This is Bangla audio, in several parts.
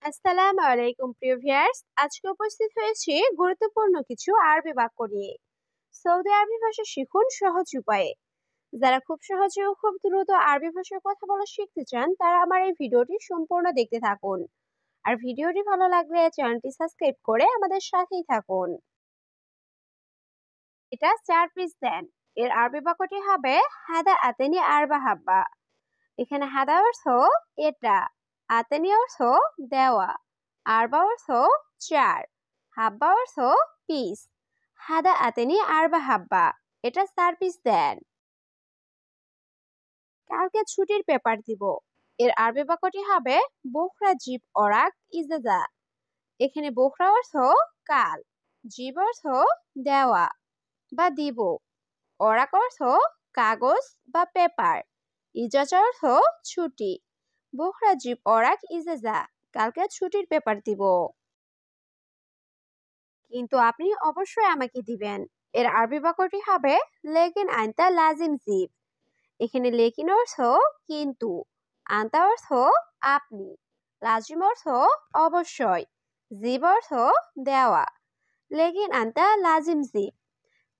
আসসালামু আলাইকুম প্রিয় ভিউয়ার্স, আজকে উপস্থিত হয়েছি গুরুত্বপূর্ণ কিছু আরবি বাক্য নিয়ে। সৌদি আরবি ভাষা শিখুন সহজ উপায়ে। যারা খুব সহজে ও খুব দ্রুত আরবি ভাষায় কথা বলা শিখতে চান তারা আমার এই ভিডিওটি সম্পূর্ণ দেখতে থাকুন। আর ভিডিওটি ভালো লাগলে চ্যানেলটি সাবস্ক্রাইব করে আমাদের সাথেই থাকুন। এটা 4 পিস দেন। এর আরবি বাক্যটি হবে হাদা আতেনি আরবা হাব্বা। এখানে হাদা অর্থ এটা, আতেনি অর্থ দেওয়া, আরবা অর্থ 4, হাব্বা অর্থ পিস। হাদা আতেনি আরবা হাব্বা, এটা 4 পিস দেন। কালকে ছুটির পেপার দিব। এর আরবি বাক্যটি হবে বোখরা জিব অরাক ইজাজা। এখানে বোখরা অর্থ কাল, জিব অর্থ দেওয়া বা দিব, অরাক অর্থ কাগজ বা পেপার, ইজাজা অর্থ ছুটি। বোখরা জিব অরাক ইজাজা, কালকে ছুটির পেপার দিব। কিন্তু আপনি অবশ্যই আমাকে দিবেন। এর আরবি বাক্যটি হবে লেকিন আনতা লাজিম জিব। এখানে লেকিন অর্থ কিন্তু, আনতা অর্থ আপনি, লাজিম অর্থ অবশ্যই, জিব অর্থ দেওয়া। লেকিন আনতা লাজিম জিব,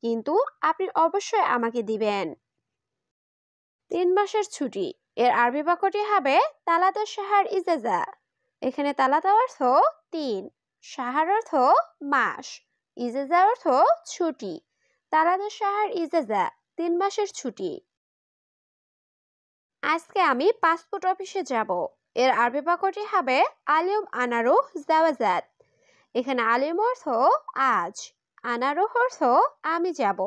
কিন্তু আপনি অবশ্যই আমাকে দিবেন। 3 মাসের ছুটি। এর আরবি বাক্যটি হবে তালাতা শাহার ইজাজা। এখানে তালাতা অর্থ 3, শাহার অর্থ মাস, ইজাজা অর্থ ছুটি। তালাতা শাহার ইজাজা, 3 মাসের ছুটি। আজকে আমি পাসপোর্ট অফিসে যাব। এর আরবি বাক্যটি হবে আলিয়ম আনারুহ জাওয়াজাত। এখানে আলিয়ম অর্থ আজ, আনারুহ অর্থ আমি যাব,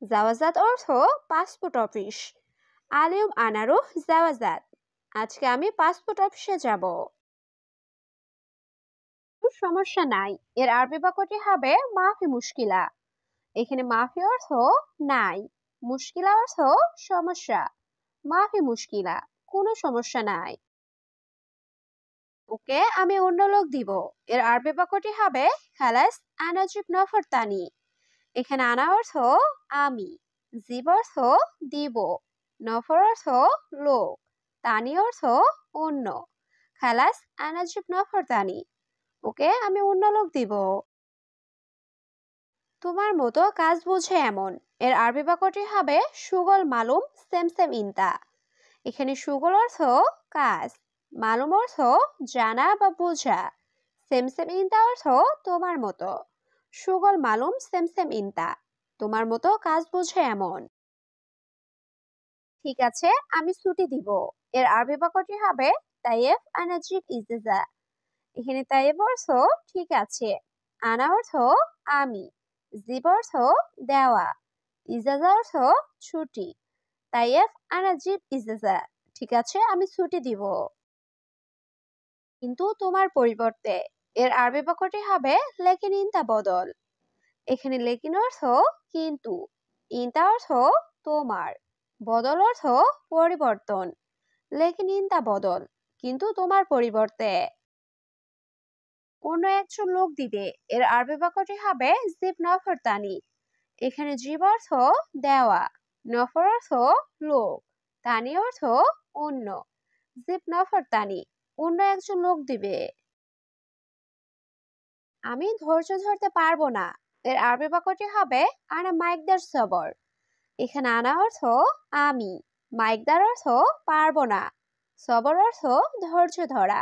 জাওয়াজাত অর্থ পাসপোর্ট অফিস। আলিয়ম আনারুহ জাওয়াজাত, আজকে আমি পাসপোর্ট অফিসে যাব। সমস্যা নাই। এর আরবি বাক্যটি হবে মাফি মুশকিলা। এখানে মাফি অর্থ নাই, মুশকিলা অর্থ সমস্যা। মাফি মুশকিলা, কোনো সমস্যা নাই। ওকে, আমি অন্য লোক দিব। এর আরবি বাক্যটি হবে খালাস আনাজিব নফর তানি। এখানে আনা অর্থ আমি, জিব অর্থ দিব, নফর অর্থ লোক, তানি অর্থ অন্য। খালাস আনাজিব নফর তানি, ওকে আমি অন্য লোক দিব। তোমার মতো কাজ বুঝে এমন। এর আরবি বাক্যটি হবে সুগল মালুম সেম সেম ইনতা। এখানে সুগল অর্থ কাজ, মালুম অর্থ জানা বা বোঝা, সেম সেম ইনতা অর্থ তোমার মতো। সুগল মালুম সেম সেম ইনতা, তোমার মতো কাজ বুঝে এমন। ঠিক আছে, আমি ছুটি দিব। এর আরবি বাক্যটি হবে তাইয়েফ আনাজিব ইজাজা। এখানে তাইয়েফ অর্থ ঠিক আছে, আনা অর্থ আমি, জিব অর্থ দেওয়া, ইজাজা অর্থ ছুটি। তাইয়েফ আনাজিব ইজাজা, ঠিক আছে আমি ছুটি দিব। কিন্তু তোমার পরিবর্তে। এর আরবি বাক্যটি হবে লেকিন ইনতা বদল। এখানে লেকিন অর্থ কিন্তু, ইনতা অর্থ তোমার, বদল অর্থ পরিবর্তন। লেকিন ইনতা বদল, কিন্তু তোমার পরিবর্তে। অন্য একজন লোক দিবে। এর আরবি বাক্যটি হবে জিব নফর তানি। এখানে জিব অর্থ দেওয়া, নফর অর্থ লোক, তানি অর্থ অন্য। জিব নফর তানি, অন্য একজন লোক দিবে। আমি ধৈর্য ধরতে পারবো না। এর আরবি বাক্যটি হবে আনা মাইকদার সবর। এখানে আনা অর্থ আমি, মাইকদার অর্থ পারবো না, সবর অর্থ ধৈর্য ধরা।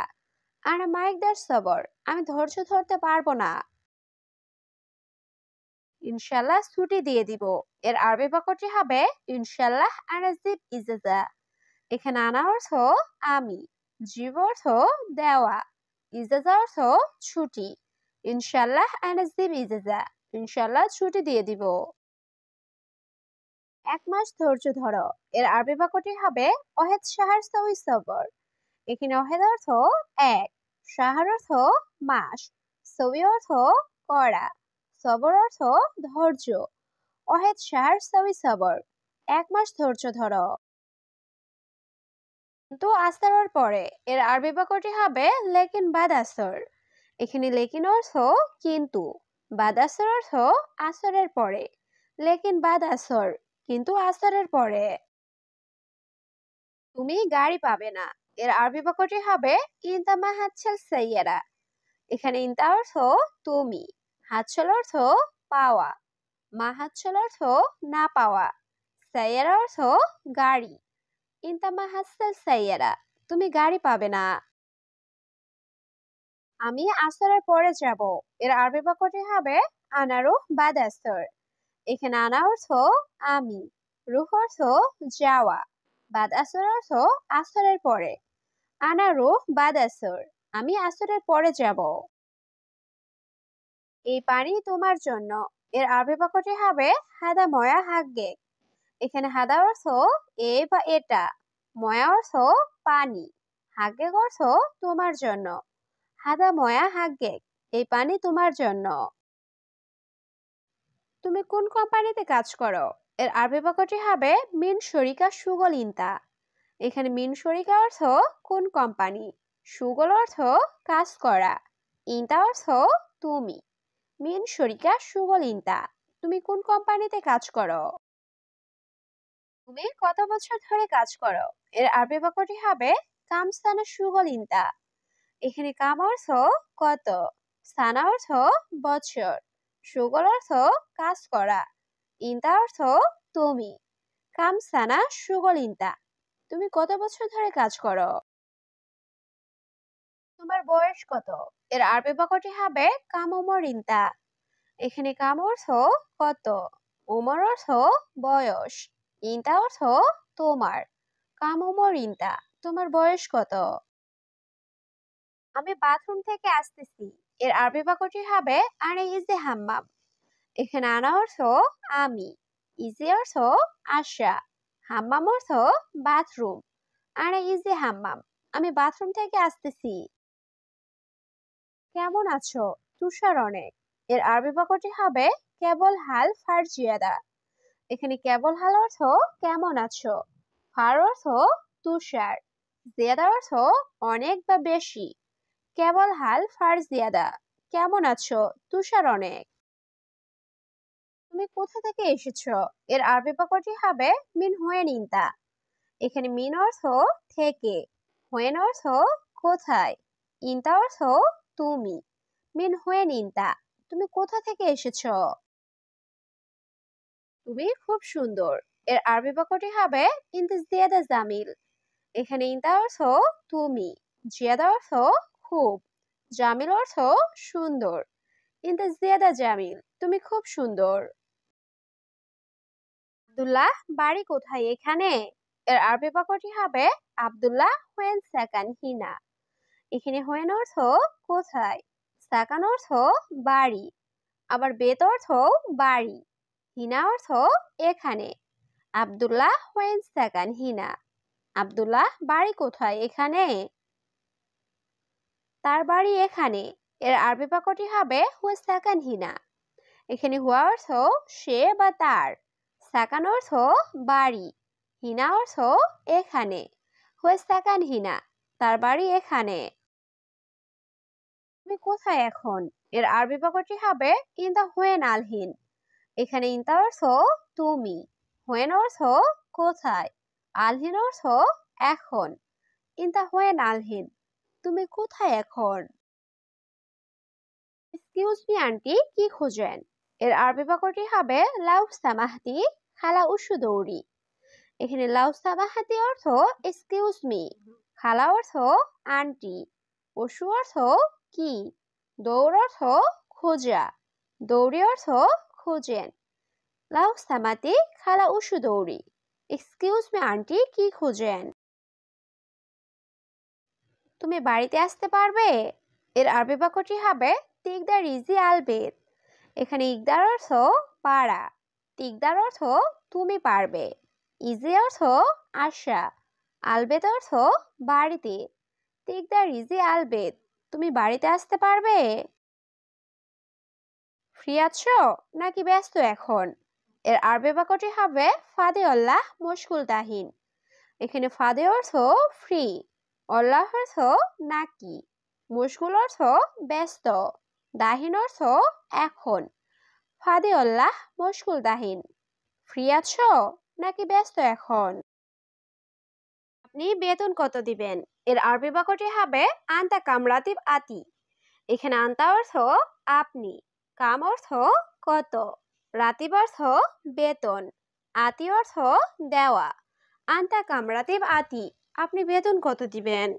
আনা মাইকদার সবর, আমি ধৈর্য ধরতে পারবো না। ইনশাল্লাহ ছুটি দিয়ে দিব। এর আরবি বাক্যটি হবে ইনশাল্লাহ আনাজিব ইজাজা। এখানে আনা অর্থ আমি, জিব অর্থ দেওয়া, ইজাজা অর্থ ছুটি। ইনশাল্লাহ আনাজিব ইজাজা, ইনশাল্লাহ ছুটি দিয়ে দিব। 1 মাস ধৈর্য ধরো। এর আরবি বাক্যটি হবে অহেদ শাহার সউই সবর। এখানে অহেদ অর্থ 1, শাহার অর্থ মাস, সউই অর্থ করা, সবর অর্থ ধৈর্য। অহেদ শাহার সউই সবর, 1 মাস ধৈর্য ধরো। কিন্তু আসরের পরে। এর আরবি বাক্যটি হবে লেকিন বাদ আসর। এখানে লেকিন অর্থ কিন্তু, বাদ আসর অর্থ আসরের পরে। লেকিন বাদ আসর, কিন্তু আসরের পরে। তুমি গাড়ি পাবে না। এর আরবি বাক্যটি হবে ইনতা মা হাতছাল সাইয়ারা। এখানে ইনতা অর্থ তুমি, হাতছাল অর্থ পাওয়া, মা হাতছাল অর্থ না পাওয়া, সাইয়ারা অর্থ গাড়ি। ইনতা মা হাতছাল সাইয়ারা, তুমি গাড়ি পাবে না। আমি আসরের পরে যাব। এর আরবি বাক্যটি হবে আনারু বাদ আসর। এখানে আনা অর্থ আমি, রুহ অর্থ যাওয়া, বাদ আসর অর্থ আসরের পরে। আনা রুহ বাদ আসর, আমি আসরের পরে যাব। এই পানি তোমার জন্য। এর আরবি বাক্যটি হবে হাদা ময়া হাগ্গে। এখানে হাদা অর্থ এ বা এটা, ময়া অর্থ পানি, হাগ্গে অর্থ তোমার জন্য। হাদা ময়া হাগ্গে, এই পানি তোমার জন্য। তুমি কোন কোম্পানিতে কাজ করো? এর আরবি বাক্যটি হবে মিন শরিকা সুগল ইনতা। এখানে মিন শরিকা অর্থ কোন কোম্পানি, সুগল অর্থ কাজ করা, ইনতা অর্থ তুমি। মিন শরিকা সুগল ইনতা, তুমি কোন কোম্পানিতে কাজ করো? তুমি কত বছর ধরে কাজ করো? এর আরবি বাক্যটি হবে কাম সানা সুগল ইনতা। এখানে কাম অর্থ কত, সানা অর্থ বছর, সুগল অর্থ কাজ করা, ইনতা অর্থ তুমি। কাম সানা সুগল ইনতা, তুমি কত বছর ধরে কাজ করো? তোমার বয়স কত? এর আরবি বাক্যটি হবে কাম ওমর ইনতা। এখানে কাম অর্থ কত, ওমর অর্থ বয়স, ইনতা অর্থ তোমার। কাম ওমর ইনতা, তোমার বয়স কত? আমি বাথরুম থেকে আসতেছি। এর আরবি বাক্যটি হবে আনে ইজে হাম্মাম। এখানে আনা অর্থ আমি, ইজি অর্থ আসা, হাম্মাম অর্থ বাথরুম। আনে ইজে হাম্মাম, আমি বাথরুম থেকে আসতেছি। কেমন আছো? তুষার অনেক। এর আরবি বাক্যটি হবে কেবল হাল ফার জিয়াদা। এখানে কেবল হাল অর্থ কেমন আছো, ফার অর্থ তুষার, জিয়াদা অর্থ অনেক বা বেশি। কেবল হাল ফার জিয়াদা, কেমন আছো তুষার অনেক। তুমি কোথা থেকে এসেছো? এর আরবি বাক্যটি হবে মিন হুয়েন ইনতা। এখানে মিন অর্থ থেকে, হুয়েন অর্থ কোথায়, ইনতা অর্থ তুমি। মিন হুয়েন ইনতা, তুমি কোথা থেকে এসেছো? তুমি খুব সুন্দর। এর আরবি বাক্যটি হবে ইনতা জিয়াদা জামিল। এখানে ইনতা অর্থ তুমি, জিয়াদা অর্থ খুব, জামিল অর্থ সুন্দর। ইনতা জিয়াদা জামিল, তুমি খুব সুন্দর। আব্দুল্লাহ বাড়ি কোথায় এখানে? এর আরবি বাক্যটি হবে আব্দুল্লাহ হোয়েন সাকান হিনা। এখানে হোয়েন অর্থ কোথায়, সাকান অর্থ বাড়ি, আবার বেত অর্থ বাড়ি, হিনা অর্থ এখানে। আব্দুল্লাহ হোয়েন সাকান হিনা, আব্দুল্লাহ বাড়ি কোথায় এখানে? তার বাড়ি এখানে। এর আরবি বাক্যটি হবে হুয়া সাকান হিনা। এখানে হুয়া অর্থ সে বা তার, সাকান অর্থ বাড়ি, হিনা অর্থ এখানে। হুয়া সাকান হিনা, তার বাড়ি এখানে। তুমি কোথায় এখন? এর আরবি বাক্যটি হবে ইনতা হুয়েন আলহিন। এখানে ইনতা অর্থ তুমি, হুয়েন অর্থ কোথায়, আলহিন অর্থ এখন। ইনতা হুয়েন আলহিন, তুমি কোথায় এখন? এক্সকিউজ মি আন্টি, কি খোঁজেন? এর আরবি বাক্যটি হবে লাউ সামাহতি খালা উশু দৌড়ি। এখানে লাউ সামাহাতি অর্থ এক্সকিউজ মি, খালা অর্থ আন্টি, উশু অর্থ কি, দৌড় অর্থ খোঁজা, দৌড়ি অর্থ খোঁজেন। লাউ সামাতি খালা উশু দৌড়ি, এক্সকিউজ মি আন্টি, কি খোঁজেন? তুমি বাড়িতে আসতে পারবে? এর আরবি বাক্যটি হবে তিকদার ইজি আলবেদ। এখানে ইকদার অর্থ পারা, তিকদার অর্থ তুমি পারবে, ইজি অর্থ আশা, আলবেদ অর্থ বাড়িতে। তিকদার ইজি আলবেদ, তুমি বাড়িতে আসতে পারবে? ফ্রি আছো নাকি ব্যস্ত এখন? এর আরবি বাক্যটি হবে ফাদে আল্লাহ মুশকুল তাহিন। এখানে ফাদে অর্থ ফ্রি, আল্লাহ অর্থ নাকি, মুশকুল অর্থ ব্যস্ত, দাহিন অর্থ এখন। ফাদে আল্লাহ মুশকুল দাহিন, ফ্রি আছো নাকি ব্যস্ত এখন? আপনি বেতন কত দিবেন? এর আরবি বাক্যটি হবে আনতা কাম রাতিব আতি। এখানে আনতা অর্থ আপনি, কাম অর্থ কত, রাতিব অর্থ বেতন, আতি অর্থ দেওয়া। আনতা কাম রাতিব আতি, আপনি বেতন কত দিবেন?